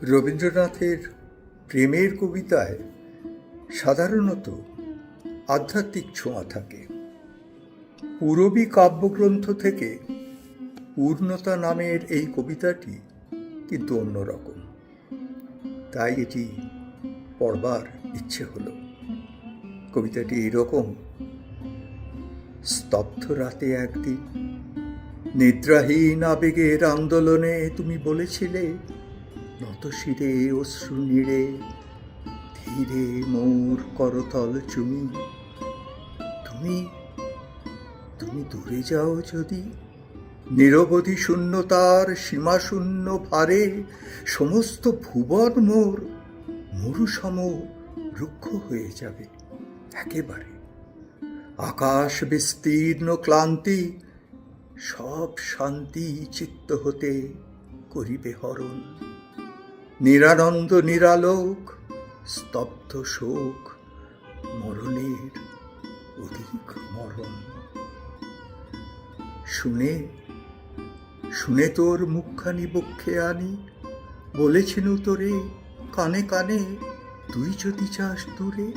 রবীন্দ্রনাথের প্রেমের কবিতায় সাধারণত আধ্যাত্মিক ছোঁয়া থাকে। পূরবী কাব্যগ্রন্থ থেকে পূর্ণতা নামের এই কবিতাটি কিন্তু অন্যরকম, তাই এটি পড়বার ইচ্ছে হলো। কবিতাটি এরকম: স্তব্ধ রাতে একদিন নিদ্রাহীন আবেগের আন্দোলনে তুমি বলেছিলে, নত শিরে অশ্রু নিড়ে ধীরে মোর করতল চুমি, তুমি তুমি দূরে যাও যদি, নিরবধি শূন্যতার সীমাশূন্য ভারে সমস্ত ভুবন মোর মরুসম রুক্ষ হয়ে যাবে একেবারে। আকাশ বিস্তীর্ণ ক্লান্তি সব শান্তি চিত্ত হতে করিবে হরণ, নিরানন্দ নিরালোক স্তব্ধ শোক মরণের অধিক মরণ। শুনে শুনে তোর মুখখানি বক্ষে আনি, বলেছিনু তোরে কানে কানে, তুই যদি চাস দূরে,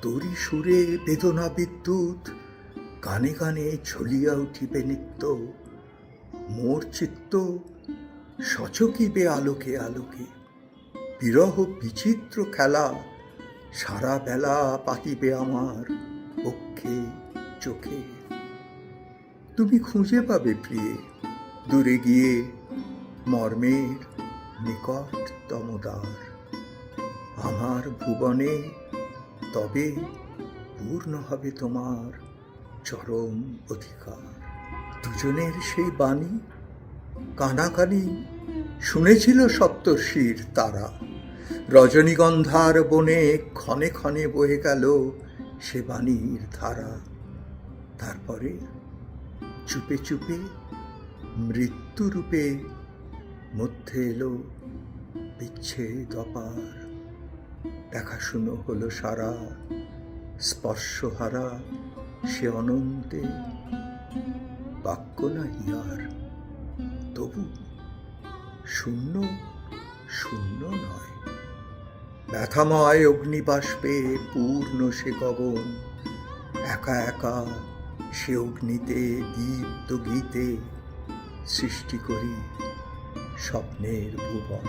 তোরই সুরে বেদনা বিদ্যুৎ গানে গানে ঝুলিয়া উঠিবে নিত্য, মোর চিত্ত সচকিবে আলোকে আলোকে, বিরহ বিচিত্র খেলা সারা বেলা পাতিবে আমার বক্ষে চোখে। তুমি খুঁজে পাবে প্রিয়ে দূরে গিয়ে মর্মের নিকটতম দ্বার, আমার ভুবনে তবে পূর্ণ হবে তোমার চরম অধিকার। দুজনের সেই বাণী কানাকানি শুনেছিল সপ্তর্ষির তারা, রজনীগন্ধার বনে ক্ষণে ক্ষণে বয়ে গেল সে বাণীর ধারা। তারপরে চুপে চুপে মৃত্যুরূপে মধ্যে এলো বিচ্ছেদ অপার, দেখাশুনো হলো সারা স্পর্শহারা সে অনন্তে, বাক্য নাহি আর তবু শূন্য শূন্য নয়। ব্যথাময় অগ্নিবাষ্পে পূর্ণ সে গগন, একা একা সে অগ্নিতে দীপ্ত গীতে সৃষ্টি করি স্বপ্নের ভুবন।